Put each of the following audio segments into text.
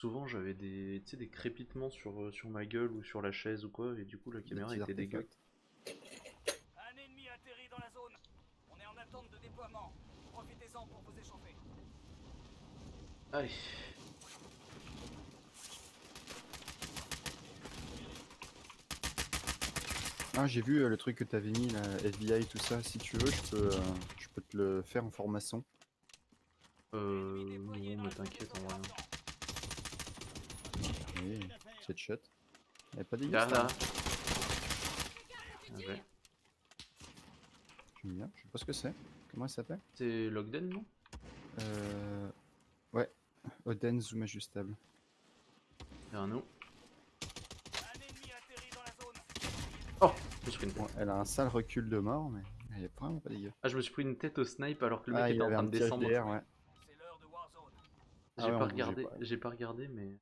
souvent j'avais des, tu sais, des crépitements sur ma gueule ou sur la chaise ou quoi, et du coup la Des caméra petits était dégueu. artefacts. Un ennemi atterrit dans la zone. On est en attente de déploiement. Profitez-en pour vous échauffer. Allez. Ah, j'ai vu le truc que t'avais mis, la FBI, tout ça. Si tu veux, je peux te le faire en formation. Non, mais t'inquiète, en vrai. Oui, cette shot. Elle est pas dégueu, Là, ça. là. Ah, ouais. J'aime bien. Je sais pas ce que c'est. Comment elle s'appelle? C'est Logden, non? Ouais. Oden zoom ajustable. Vers nous. Un ennemi atterrit dans la zone. Oh, je me suis pris une Bon, tête. elle a un sale recul de mort, mais elle est vraiment pas dégueu. Ah, je me suis pris une tête au snipe alors que le mec Ah, il était en avait train un de petit descendre. HDR, ouais. C'est l'heure de Warzone. Ah ouais, on bougeait pas. J'ai pas regardé, mais.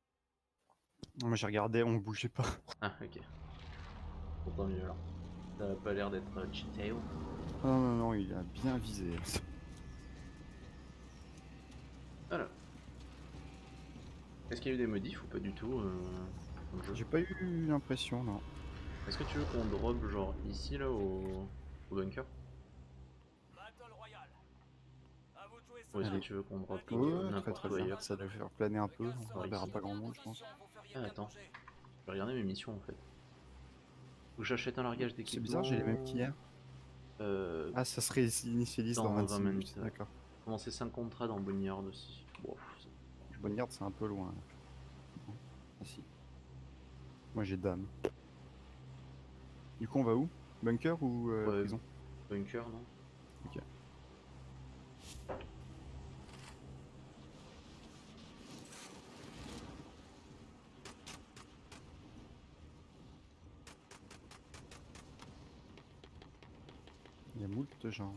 Moi j'ai regardé, on bougeait pas. Ah, ok. Bon, tant mieux alors. Ça a pas l'air d'être cheaté. Non, non, non, il a bien visé. Voilà. Est-ce qu'il y a eu des modifs ou pas du tout dans le jeu? J'ai pas eu l'impression, non. Est-ce que tu veux qu'on drop genre ici là au bunker? Battle Royale. À vous de jouer, Ou est-ce que soldat. Allez. tu veux qu'on drop Ouais, très n'importe très où bien. ailleurs? Ça doit faire planer un peu. Par On verra ici. pas grand monde, je pense. Vous feriez Ah, bien de attends. manger. Je vais regarder mes missions en fait. Faut que j'achète un largage C'est bizarre, j'ai les mêmes d'équipement. qu'hier. Euh, Ah, ça se réinitialise dans dans 20 26 minutes. minutes. Ouais. D'accord. Commencer 5 contrats dans Boneyard aussi. Bon, Bonne garde, c'est un peu loin. Non. Ah si. Moi j'ai dame. Du coup, on va où? Bunker ou ouais, prison? bunker non? Ok. Il y a moult gens.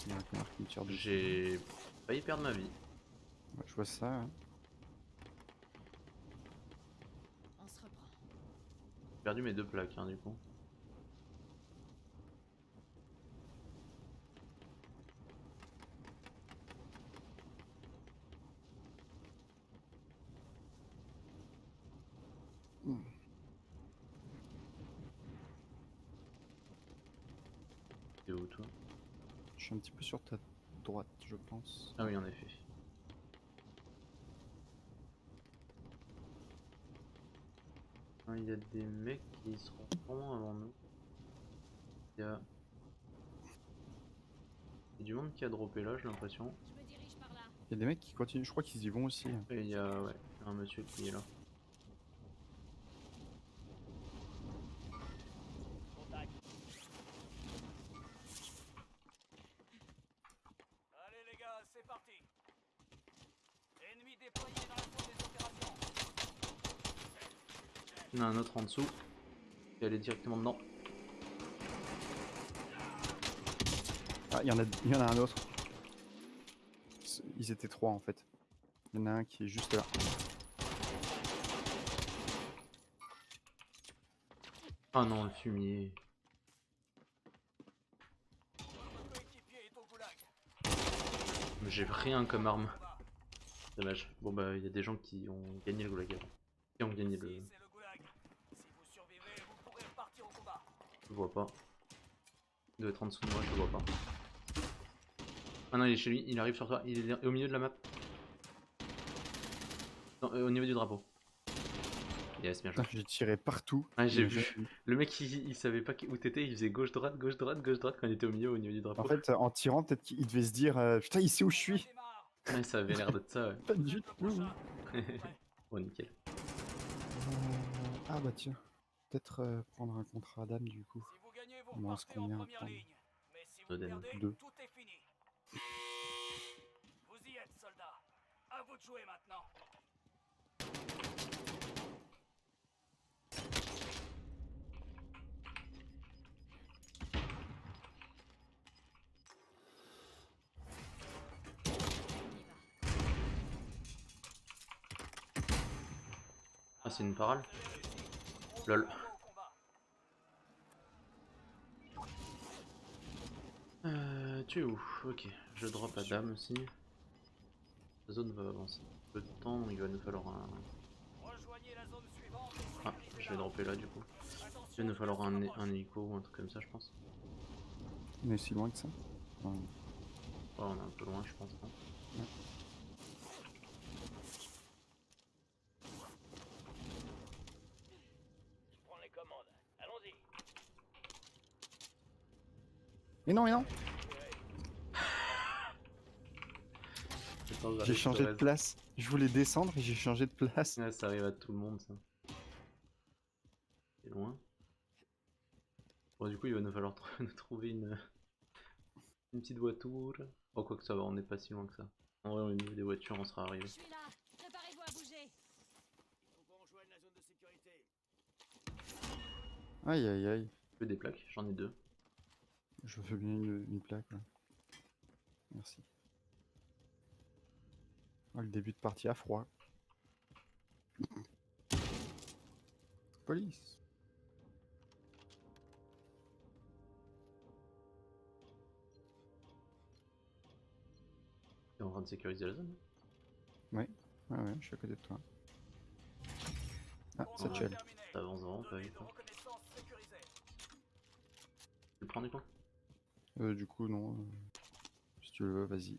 Il y a un connard qui me tire dessus. J'ai failli perdre ma vie. Ouais, je vois ça. Hein. On se reprend. J'ai perdu mes 2 plaques hein, du coup. T'es où toi? Je suis un petit peu sur ta droite, je pense. Ah oui, en effet. Ah, il y a des mecs qui seront vraiment avant nous. Il y a... il y a du monde qui a droppé là, j'ai l'impression. Je me dirige par là. Il y a des mecs qui continuent, je crois qu'ils y vont aussi. Hein. Et il y a ouais, un monsieur qui est là. Contact. Allez les gars, c'est parti. Ennemi déployé dans la zone des opérations. Il y en a un autre en dessous. Et aller directement dedans. Ah, il y en a un autre. Ils étaient trois en fait. Il y en a un qui est juste là. Ah non, le fumier. Votre coéquipier est au goulag. J'ai rien comme arme. Dommage. Bon bah il y a des gens qui ont gagné le goulag avant. Qui ont gagné le... Ici, c'est le goulag. Si vous survivez, vous pourrez repartir au combat. Je vois pas. Il doit être en dessous de moi, je le vois pas. Ah non, il est chez lui, il arrive sur toi, il est au milieu de la map. Non, au niveau du drapeau. Yes, bien joué. Putain, j'ai tiré partout. Ah, j'ai mais vu. Le mec il savait pas où t'étais, il faisait gauche droite, gauche droite, gauche droite quand il était au milieu du drapeau. En fait, en tirant, peut-être qu'il devait se dire putain, il sait où je suis. Démarre. Ouais, ça avait l'air d'être ça, ouais. Pas du Le tout. prochain. Prêt. Bon, nickel. Ah bah tiens. Peut-être prendre un contrat d'âme du coup. Si vous gagnez, vous Il m'en reste repartez en combien à première prendre? ligne. Mais si vous Oden. perdez, Deux. tout est fini. Vous y êtes, soldats. À vous de jouer maintenant. Ah, c'est une parole. Vous avez réussi. Gros Lol. bravo au combat. Tu es où? Ok, je drop à dame aussi. La zone va avancer un peu de temps, il va nous falloir un... Rejoignez la zone suivante et Ah, sécurisez-la. je vais dropper là du coup. Attention, Il va nous le falloir gaz se rapproche. un hélico ou un truc comme ça je pense. On est si loin que ça. Enfin, Ouais, on est un peu loin je pense. Non Je prends les commandes. Allons-y. Mais non, mais non. Attends, J'ai j'arrive, changé de Thérèse. place. Je voulais descendre et j'ai changé de place. Ouais, ça arrive à tout le monde ça. C'est loin. Bon du coup il va nous falloir nous trouver une petite voiture. Oh quoi que ça va, on n'est pas si loin que ça. En vrai au niveau des voitures on sera arrivé. Je suis là. Préparez-vous à bouger. Il faut qu'on rejoigne la zone de sécurité. Aïe aïe aïe. Je veux des plaques, j'en ai 2. Je veux bien une plaque. Là. Merci. Ah, le début de partie à froid. Police. T'es en train de sécuriser la zone? Ouais, ouais, je suis à côté de toi. Ah, Contrat Satchel. terminé. Ça avance vraiment pas Données vite. de reconnaissance sécurisées. Tu le prends du coup? Du coup, non. Si tu le veux, vas-y.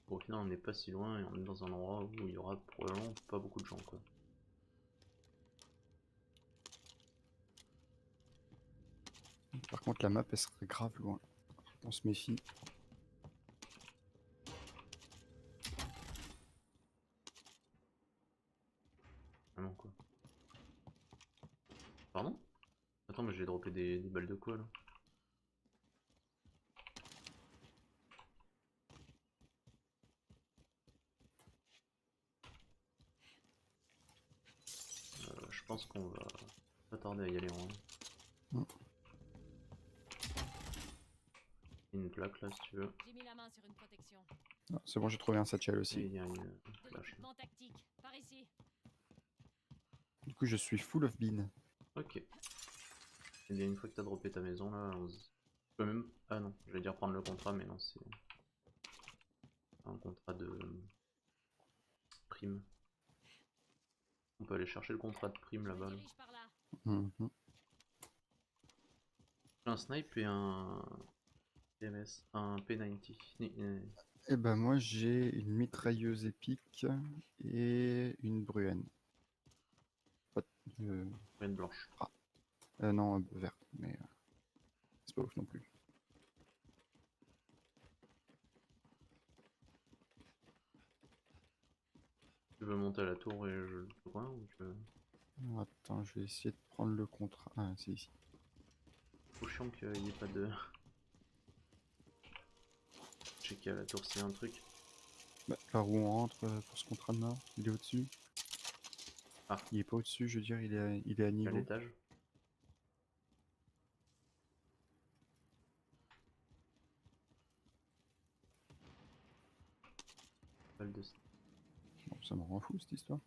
Bon, au final on n'est pas si loin et on est dans un endroit où il y aura probablement pas beaucoup de gens quoi. Par contre, la map, elle serait grave loin. On se méfie. Vraiment quoi. Pardon? Attends mais j'ai droppé des balles de quoi là? Je pense qu'on va pas tarder à y aller en vrai. Mm. Une plaque là si tu veux. J'ai mis la main sur une protection. Ah, c'est bon, j'ai trouvé un satchel Et aussi. il y a une De flash. l'équipement tactique. Par ici. Du coup, je suis full of beans. Ok. Et bien une fois que t'as droppé ta maison là, tu peux même... Ah non, je vais dire prendre le contrat mais non c'est un contrat de prime. On peut aller chercher le contrat de prime Je me là-bas. Là. dirige par là. Mhm. J'ai un snipe et un PMS, un P90. Et ben moi, j'ai une mitrailleuse épique et une Bruen. Pas de- Une blanche. non, verte, mais c'est pas ouf non plus. Tu veux monter à la tour et je le vois ou tu veux... Alors, attends, je vais essayer de prendre le contrat. Ah, c'est ici. Trop chiant qu'il n'y ait pas de... Checker à la tour s'il y a un truc. Bah, par où on rentre pour ce contrat de mort? Il est au-dessus? Ah. Il est pas au-dessus, je veux dire, il est à À niveau. l'étage. Balle de... Bon, ça me rend fou cette histoire.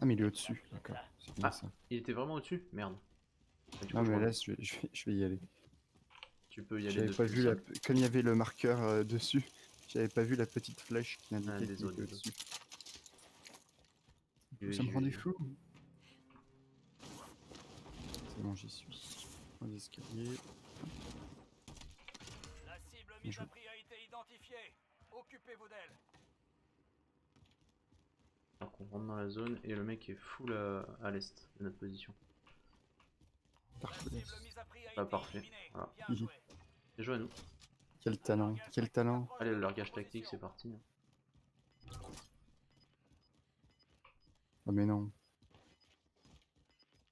Ah, mais il est au-dessus, d'accord. C'est bien Ah, ça. il était vraiment au-dessus? Merde. Ah, du coup, Non, je mais m'en- là, je vais y aller. Tu peux y aller J'avais depuis pas le vu sol. comme il y avait le marqueur dessus, j'avais pas vu la petite flèche qui indiquait qu'il désolé, était désolé. au-dessus. J'y vais, Ça me j'y rendait vais. fou. C'est bon, j'y suis. Les escaliers. La cible Bien mise joué. à prix a été identifiée. Occupez-vous d'elle. Alors qu'on rentre dans la zone et le mec est full à l'est de notre position. La Tarcoles. cible mise à prix a Ah, été parfait. éliminée. Voilà. Bien Hihi. joué. Bien joué à nous. Quel talent, quel talent. Allez, le largage tactique, c'est parti. Oh mais non.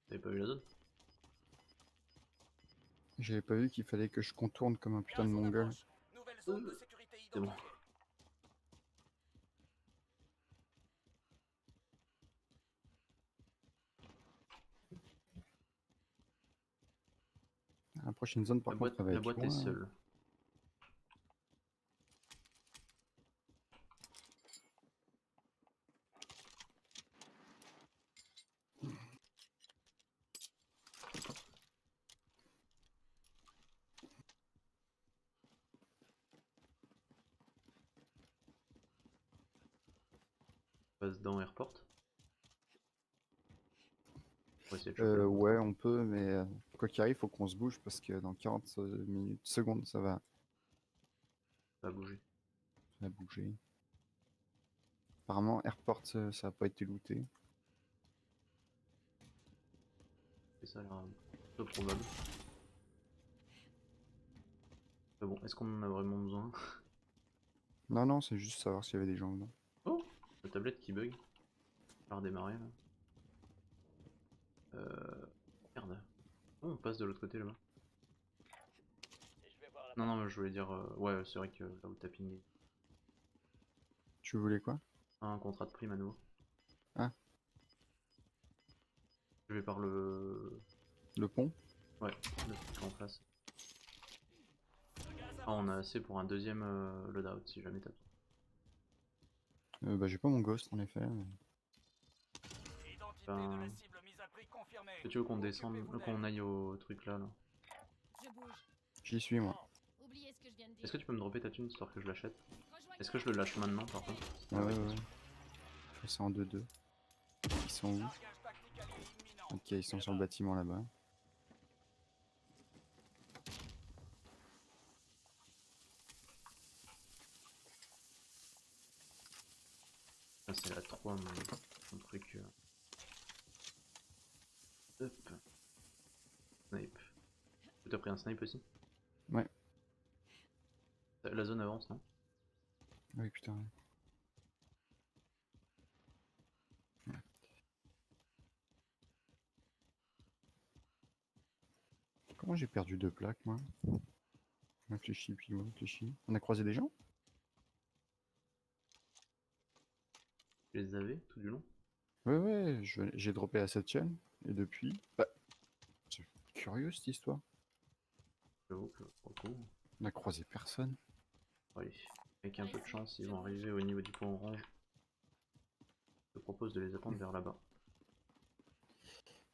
T'avais pas vu la zone? J'avais pas vu qu'il fallait que je contourne comme un putain de Gaz en mongol. approche. Nouvelle zone de sécurité C'est bon. identifiée. La prochaine zone, par La contre, boîte, elle va la être boîte loin, est hein. seule. passe dans Airport. On va essayer de choper un. Ouais, on peut, mais quoi qu'il arrive, faut qu'on se bouge parce que dans 40 secondes, Ça va bouger. ça va bouger. Apparemment, Airport, ça a pas été looté. Et ça a l'air peu probable. Mais bon, est-ce qu'on en a vraiment besoin? Non, non, c'est juste savoir s'il y avait des gens dedans. Oh, la tablette qui bug. À redémarrer là. Merde. Oh, on passe de l'autre côté là-bas. Non, non, mais je voulais dire. Ouais, c'est vrai que là où t'as pingé. Tu voulais quoi? Un contrat de prime à nouveau. Ah. Je vais par le. Le pont? Ouais, le truc en face. Le gaz Ah, on a avance. assez pour un deuxième loadout si jamais t'as. Bah, j'ai pas mon ghost en effet. mais- Identité Ben, de la cible mise à prix confirmée. Est-ce que tu veux qu'on descende, Occupez-vous qu'on d'elle. aille au truc là, là? Je bouge. J'y suis, moi. Oubliez ce que je viens de dire. Est-ce que tu peux me dropper ta thune histoire que je l'achète? Rejoignez Est-ce que je le lâche maintenant par contre? Ouais, ouais, ouais, ouais. bien sûr. Je fais ça en 2-2. Ils sont où? Largage tactique allié imminent. Ok, ils sont sur le bâtiment là-bas. Ah, c'est la 3 mon truc. Hop. Snipe. Tu as pris un snipe aussi? Ouais. La zone avance, non? Oui, putain. Ouais. Comment j'ai perdu 2 plaques, moi? Réfléchis, puis réfléchis. On a croisé des gens? Tu les avais tout du long? Ouais, ouais, j'ai droppé à cette chaîne. Et depuis... Bah, c'est curieux cette histoire. J'avoue que pour le coup. On a croisé personne. Allez, avec un peu de chance, ils vont arriver au niveau du point orange. Je te propose de les attendre vers là-bas.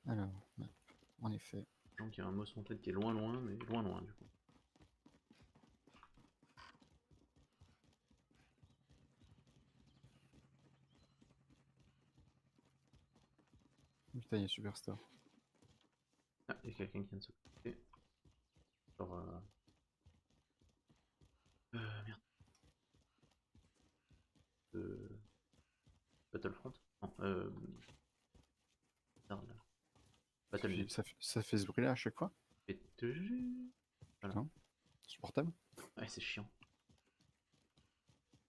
Alors, map, en effet. Donc il y a un mot en tête qui est loin loin, mais loin loin du coup. Putain, il y a Superstar. Ah, il y a quelqu'un qui vient de se couper. Genre. Merde. Battlefront? Non, merde, là. Battle.net. Ça fait ce bruit-là à chaque fois? Et voilà. Putain, insupportable. Ouais, c'est chiant.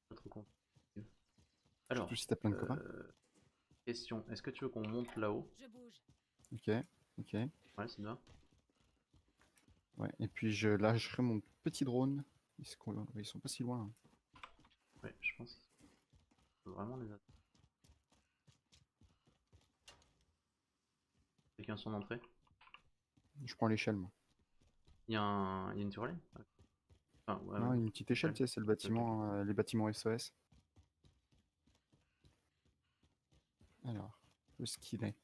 Pas trop con. Alors, Surtout si t'as plein de copains. question, est-ce que tu veux qu'on monte là-haut? Je bouge. Ok, ok. Ouais, c'est bien. Ouais, et puis je lâcherai mon petit drone. Ils sont pas si loin. Hein. Ouais, je pense qu'il faut vraiment les attendre. Quelqu'un son entrée? Je prends l'échelle, moi. Il y a une tyrolienne? Ouais. Enfin, ouais, Non, ouais. une petite échelle, Ouais. tu sais, c'est le bâtiment, les bâtiments SOS. Alors, où est-ce qu'il est?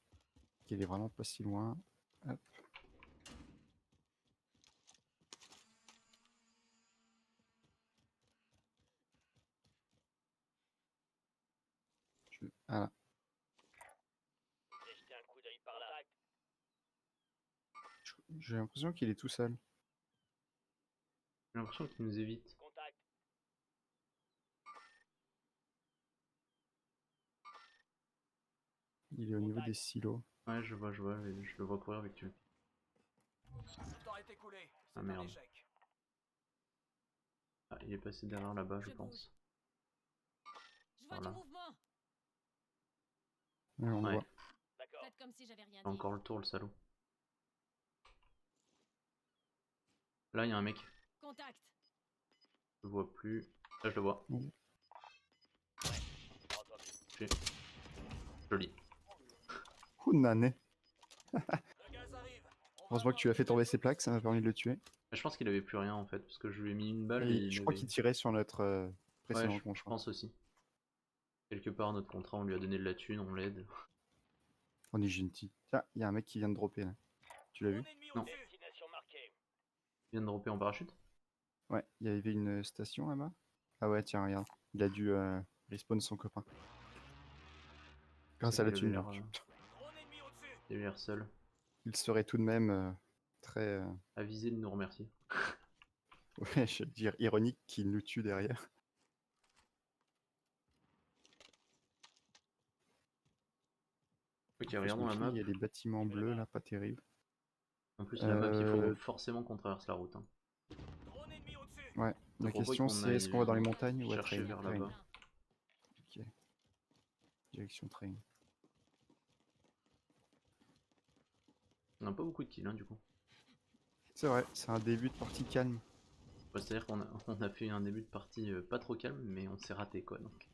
Il est vraiment pas si loin. Hop. Ah là. Jetez un coup d'œil par là. J'ai l'impression qu'il est tout seul. J'ai l'impression qu'il nous évite. Contact. Il est au niveau des silos. Ouais, je vois, et je le vois courir avec tu. Le temps est écoulé. C'est Ah, un merde. échec. Ah, il est passé derrière là-bas, je Je pense. Je vois Voilà. du mouvement. Ouais, on le Ouais, voit. D'accord. Faites comme si j'avais rien il a dit. encore le tour, le salaud. Là, il y a un mec. Contact. Je le vois plus. Là, je le vois. Oui. Touché. Joli. Ouh, nané. Le gaz arrive. On va Heureusement que tu as fait tomber ses plaques, ça m'a permis de le tuer. Je pense qu'il avait plus rien en fait, parce que je lui ai mis une balle et Et il je crois avait. qu'il tirait sur notre Ouais, précédent je contrat. pense aussi. Quelque part, notre contrat, on lui a donné de la thune, on l'aide. On est gentil. Tiens, il y a un mec qui vient de dropper là. Tu l'as Mon vu? ennemi Non. au-dessus. Destination marquée. Il vient de dropper en parachute? Ouais, il y avait une station là-bas. Ah ouais, tiens, regarde. Il a dû respawn son copain. Grâce C'est à la qu'il avait thune. l'air Drone ennemi au-dessus. il avait l'air seul. Il serait tout de même très, Avisé de nous remercier. ouais, je veux dire, ironique qu'il nous tue derrière. Ok, Je regardons me la fie, map. il y a des bâtiments bleus là, pas terrible. En plus, la map, il faut Euh, forcément qu'on traverse la route. Hein. Drone ennemi au-dessus. Ouais, Je la propose question qu'on c'est est-ce qu'on va aille dans les montagnes ou à chercher Train? vers Train. là-bas. Ok, direction Train. On n'a pas beaucoup de kills, hein, du coup. C'est vrai, c'est un début de partie calme. Ouais, c'est-à-dire qu'on a, on a fait un début de partie pas trop calme, mais on s'est raté, quoi. Donc.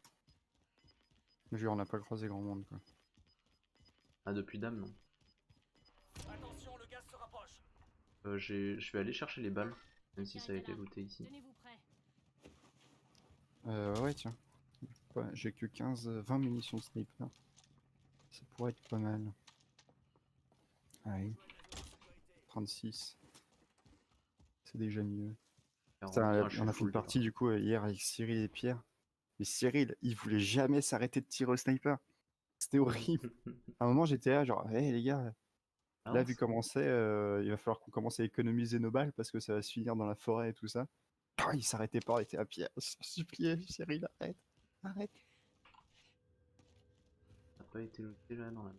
Je veux dire, on n'a pas croisé grand monde quoi. Ah, depuis Dame, non. Attention, le gaz se rapproche. Je vais aller chercher les balles, même si ça a été looté ici. Tenez-vous prêts. Ouais, tiens. Ouais, j'ai que 20 munitions de sniper. Ça pourrait être pas mal. Ouais, 36. C'est déjà mieux. Alors, Putain, je suis on a fait full une partie du coup hier avec Cyril et Pierre. Mais Cyril, il voulait jamais s'arrêter de tirer au sniper. C'était horrible. À un moment, j'étais là, genre, hé les gars, Ah, là, vu comment c'est, il va falloir qu'on commence à économiser nos balles parce que ça va se finir dans la forêt et tout ça. Ah, il s'arrêtait pas, il était à Pierre. Je t'en supplie, Cyril, arrête. Arrête. ça n'a pas été looté là dans la.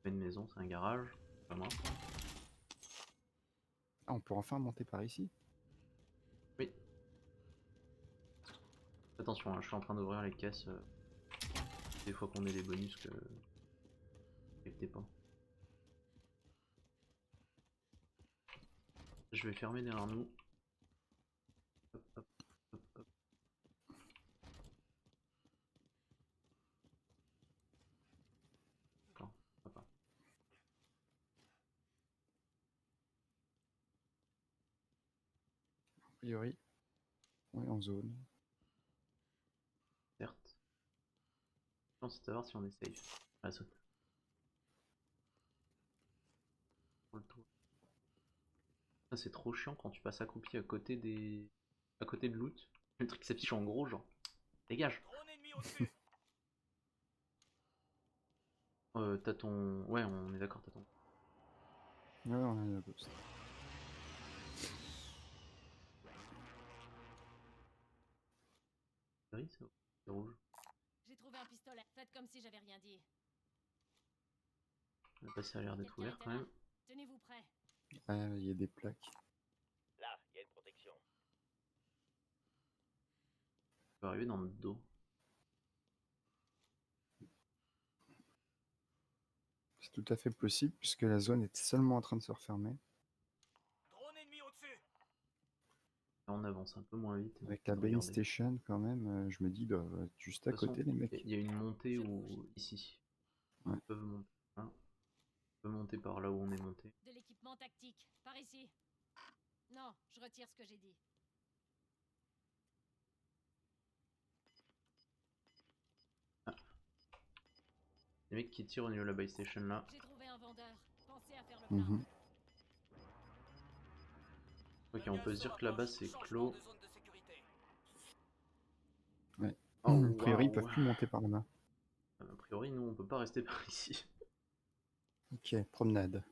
Pas une maison, c'est un garage. Pas moi. Ah, on peut enfin monter par ici. Oui. Attention, hein, je suis en train d'ouvrir les caisses. Des fois qu'on ait des bonus que. Respectez pas. Je vais fermer derrière nous. Hop, hop, hop, hop. D'accord, papa. A priori, on est en zone. Certes. Je pense savoir si on est safe. Ah, saute. Pour le tour. Ça, c'est trop chiant quand tu passes accroupi à côté des. À côté de loot. Le truc s'affiche en gros, genre. Dégage! Drone ennemi au-dessus. T'as ton. Ouais, on est d'accord, t'as ton. Ouais, on a la ghost. C'est gris, ça? C'est rouge. J'ai trouvé un pistolet. Faites comme si j'avais rien dit. Là, ça a l'air d'être Quelqu'un ouvert était quand là. même. Tenez-vous prêts. Ah, il y a des plaques. Là, il y a une protection. Ça peut arriver dans le dos. C'est tout à fait possible puisque la zone est seulement en train de se refermer. Drone ennemi au-dessus. Là, on avance un peu moins vite. Avec la Bane Regardez. Station quand même, je me dis, ils doivent être juste à De toute côté façon, les mecs. il y a une montée où ici. Ouais. Ils peuvent monter. Hein. Ils peuvent monter par là où on est monté. De l'équipement tactique. Par ici. Non, je retire ce que j'ai dit. Les mecs qui tirent au niveau de la buy station là. J'ai trouvé un vendeur. Pensez à faire le plein. Mhm. Ok, on peut se dire que là-bas c'est clos. De zone de sécurité. Ouais. Oh, A priori, ils waouh. peuvent plus monter par là. A priori, nous on peut pas rester par ici. Ok, promenade.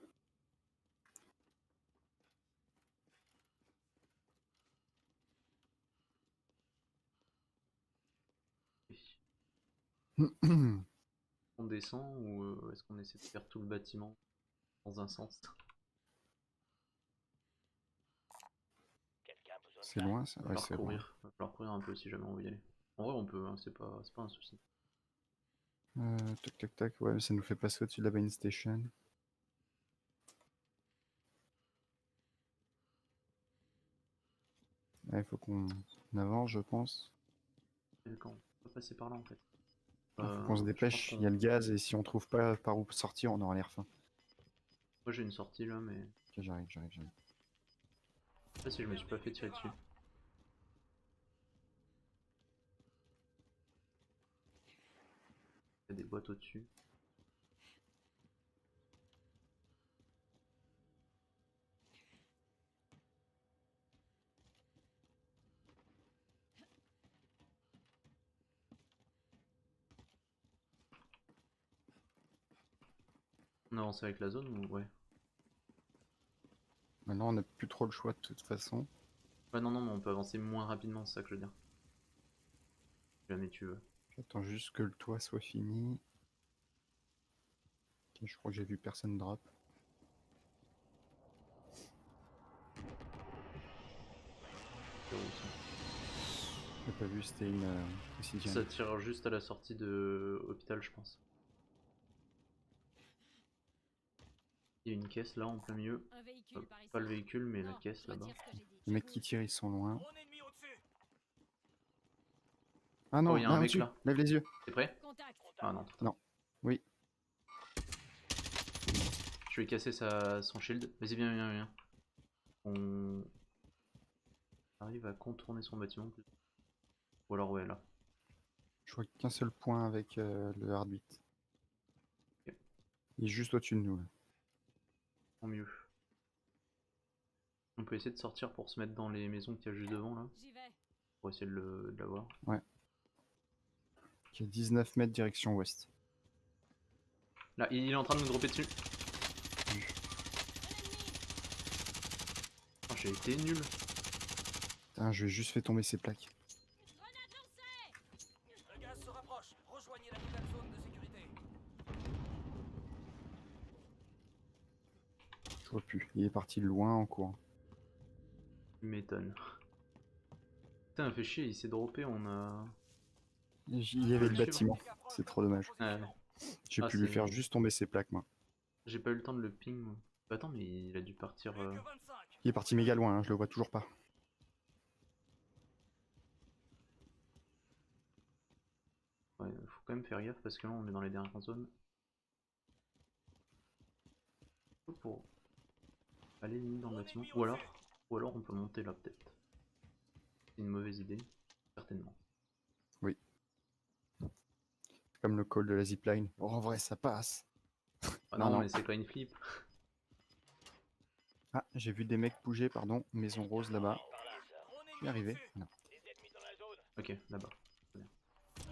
On descend ou est-ce qu'on essaie de faire tout le bâtiment dans un sens? Quelqu'un a besoin de C'est ça. loin ça? Va Ouais, falloir c'est loin. courir. Va falloir courir un peu si jamais on veut y aller. En vrai, on peut, hein, c'est pas un souci. Tac tac tac, ouais, mais ça nous fait passer au-dessus de la Bane Station. Il faut qu'on avance, je pense. Et quand on peut passer par là en fait. Il faut qu'on se Je pense dépêche, il y a le gaz et si on trouve pas par où sortir, on aura l'air fin. Moi j'ai une sortie là, mais Ok, j'arrive. je sais pas si je me suis pas fait tirer dessus. Il y a des boîtes au-dessus. On avance avec la zone ou ouais? Maintenant, on n'a plus trop le choix de toute façon. Ouais, non, non, mais on peut avancer moins rapidement, c'est ça que je veux dire. Si jamais tu veux. J'attends juste que le toit soit fini. Ok, je crois que j'ai vu personne drop. C'est où, ça? J'ai pas vu, c'était une précision. Ça tire juste à la sortie de hôpital, je pense. Il y a une caisse là en plein milieu. Un véhicule par ici. Pas le véhicule, mais la Non, caisse je là-bas. retire ce que j'ai dit. Les mecs qui tirent, ils sont loin. Drone ennemi au-dessus. Ah non, Oh, il y a un mec au-dessus. là. Lève les yeux. T'es prêt? Contact. Ah non. Non. Oui. Je vais casser son shield. Vas-y, viens, viens, viens. On arrive à contourner son bâtiment. Ou alors, ouais, là. Je vois qu'un seul point avec le heartbeat. Ok. Il est juste au-dessus de nous. Là. Tant mieux. On peut essayer de sortir pour se mettre dans les maisons qu'il y a juste devant là. J'y vais. Pour essayer de l'avoir. Qui est 19 mètres direction ouest. Là, il est en train de nous dropper dessus. Un ennemi. Oh, j'ai été nul. Putain, je vais juste faire tomber ces plaques. Grenade lancée. Le gaz se rapproche. Rejoignez la nouvelle zone de sécurité. Je vois plus. Il est parti loin en courant. Il m'étonne. Putain, fait chier, il s'est droppé, on a... Il y avait le bâtiment. C'est trop dommage. Ouais. J'ai Ah, pu lui c'est- faire juste tomber ses plaques, moi. J'ai pas eu le temps de le ping. Moi. Bah, attends, mais il a dû partir... Plus que 25. Il est parti méga loin, hein, je le vois toujours pas. Ouais, faut quand même faire gaffe parce que là on est dans les dernières zones. Pour aller limite dans le bâtiment. Ou alors on peut monter là peut-être. C'est une mauvaise idée. Certainement. Comme le call de la zipline. Oh, en vrai, ça passe. Ah Non, non, non. mais c'est pas une flip. Ah, j'ai vu des mecs bouger, pardon. Maison rose là-bas. Drone Je ennemi vais arriver. au-dessus. Voilà. Des ennemis dans la zone. Ok, là-bas.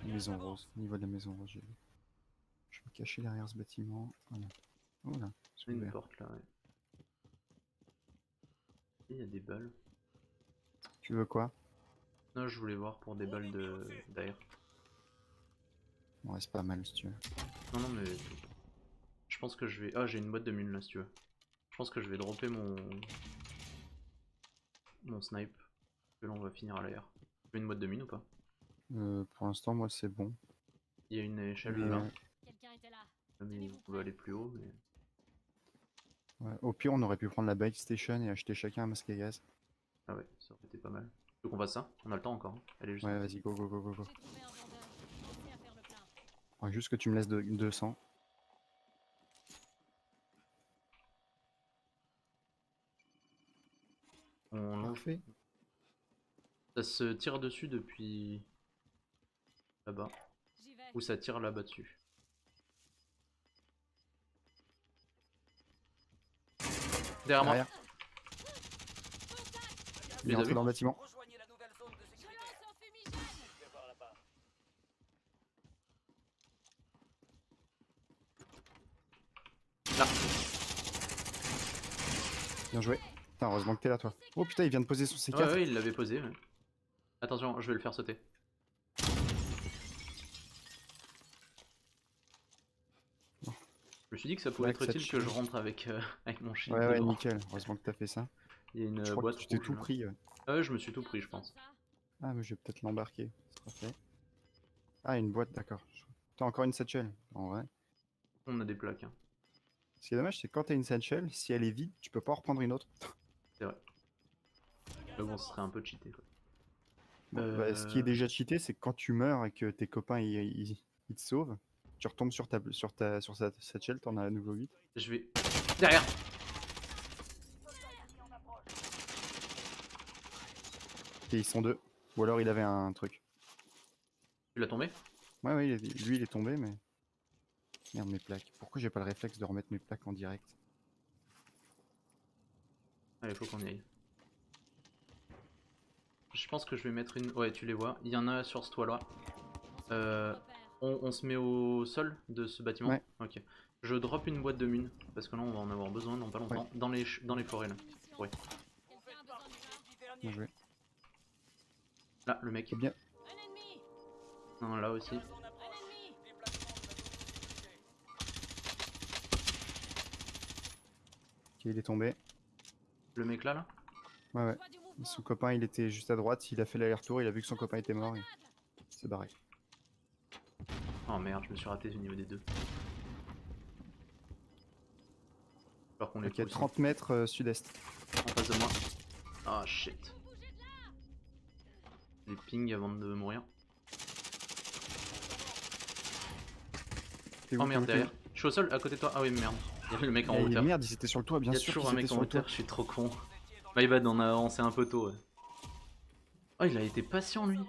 Maison rose. Au niveau de la maison rose, j'ai vu. Je vais me cacher derrière ce bâtiment. Voilà. Voilà. C'est Il y a une ouvert. porte là, ouais. Et il y a des balles. Tu veux quoi? Non, je voulais voir pour des balles d'air. Bon, ouais, c'est pas mal si tu veux. Non, non, mais. Je pense que je vais. Ah, j'ai une boîte de mine là si tu veux. Je pense que je vais dropper mon snipe. Que là on va finir à l'air. Tu veux une boîte de mine ou pas? Pour l'instant, moi, c'est bon. Il y a une échelle Mais, là. Quelqu'un était là. Mais on peut aller plus haut. Mais... ouais, au pire, on aurait pu prendre la bike station et acheter chacun un masque à gaz. Ah ouais, ça aurait été pas mal. Tu veux qu'on fasse ça? On a le temps encore. Hein. Allez, juste. Ouais, vas-y, go, go, go, go, go. J'ai trouvé un vendeur. Pensez à faire le plein. Ouais, juste que tu me laisses 200. On... Parfait. Ça se tire dessus depuis là-bas. J'y vais. Ou ça tire là-bas dessus. Derrière moi. Derrière. Contact. Il les est as entré vus dans le bâtiment. Rejoignez la nouvelle zone de Je sécurité. lance un fumigène. Je vais voir là-bas. Là. Bien joué. Putain, heureusement que t'es là, toi. Oh putain, il vient de poser son C4. Ouais, ouais, il l'avait posé. Ouais. Attention, je vais le faire sauter. Non. Je me suis dit que ça pouvait Avec être cette utile que je chose. rentre avec, avec mon shield Ouais, ouais, devant. nickel. Heureusement que t'as fait ça. Il y a une Je crois boîte que tu t'es rouge, tout là. pris. Ah ouais, je me suis tout pris, je pense. Ah, mais je vais peut-être l'embarquer. C'est parfait. Ah, une boîte, d'accord. T'as encore une satchel, en vrai. On a des plaques, hein. Ce qui est dommage, c'est que quand t'as une satchel, si elle est vide, tu peux pas en reprendre une autre. C'est vrai. Mais bon, ce serait un peu cheaté, quoi. Bah, ce qui est déjà cheaté, c'est que quand tu meurs et que tes copains ils te sauvent, tu retombes sur sa satchel, t'en as à nouveau 8. Je vais... Derrière! Et ils sont deux. Ou alors il avait un truc. Tu l'as tombé? Ouais, ouais, lui il est tombé, mais. Merde, mes plaques. Pourquoi j'ai pas le réflexe de remettre mes plaques en direct? Allez, faut qu'on y aille. Je pense que je vais mettre une... Ouais, tu les vois. Il y en a sur ce toit-là. On se met au sol de ce bâtiment? Ouais. Ok. Je drop une boîte de mine, parce que là on va en avoir besoin dans pas longtemps. Dans les forêts là. Munitions. Ouais. Vous Quelqu'un a faites besoin partie de ça? des 10 derniers. Bien joué. Là, le mec. C'est bien. Un ennemi! Non, là aussi. La zone approche. Un ennemi! Déplacement de la zone sécurisée. Ok, il est tombé. Le mec là, là. Ouais, ouais. Je vois du mouvement. Son copain, il était juste à droite. Il a fait l'aller-retour. Il a vu que son copain était mort. Il s'est barré. Oh merde, je me suis raté au niveau des deux. Alors qu'on les Ok, pousse 30 mètres sud-est. en face de moi. Ah shit. Les ping avant de mourir. T'es où, Oh t'es merde, où, t'es derrière. Je suis au sol, à côté de toi. Ah oui, merde. Il y a le mec où en Eh, hauteur. Merde, ils étaient sur le toit, bien Il y a sûr toujours qu'ils un mec étaient en sur le toit. hauteur, je suis trop con. My bad, on a avancé un peu tôt. Ouais. Oh, il a été patient lui.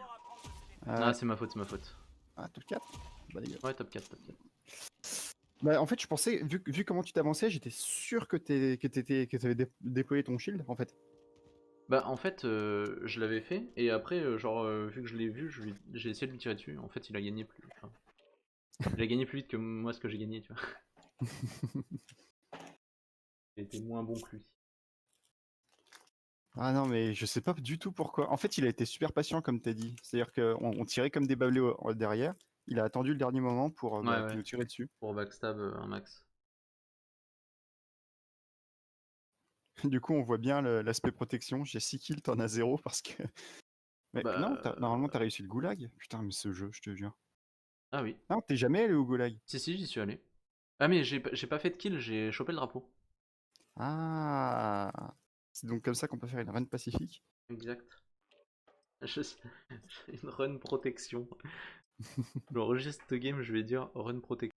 Ah, c'est ma faute, c'est ma faute. Ah, top 4 Bah, les gars. Ouais, top 4, top 4. Bah, en fait, je pensais, vu comment tu t'avançais, j'étais sûr que t'avais déployé ton shield, en fait. Bah, en fait, je l'avais fait, et après, vu que je l'ai vu, j'ai essayé de lui tirer dessus. En fait, il a gagné plus. Enfin, il a gagné plus vite que moi ce que j'ai gagné, tu vois. J'ai été moins bon que lui. Ah non, mais je sais pas du tout pourquoi. En fait, il a été super patient, comme t'as dit. C'est-à-dire qu'on tirait comme des bâblés derrière. Il a attendu le dernier moment pour Ouais, ouais. nous tirer dessus. Pour backstab un max. Du coup, on voit bien l'aspect protection. J'ai 6 kills, t'en as 0 parce que. Mais Bah, non, normalement, t'as réussi le goulag. Putain, mais ce jeu, je te jure. Ah oui. Non, t'es jamais allé au goulag. Si, j'y suis allé. Ah, mais j'ai pas fait de kill, j'ai chopé le drapeau. Ah, c'est donc comme ça qu'on peut faire une run pacifique. Exact. Une run protection. Genre, juste game, je vais dire run protection.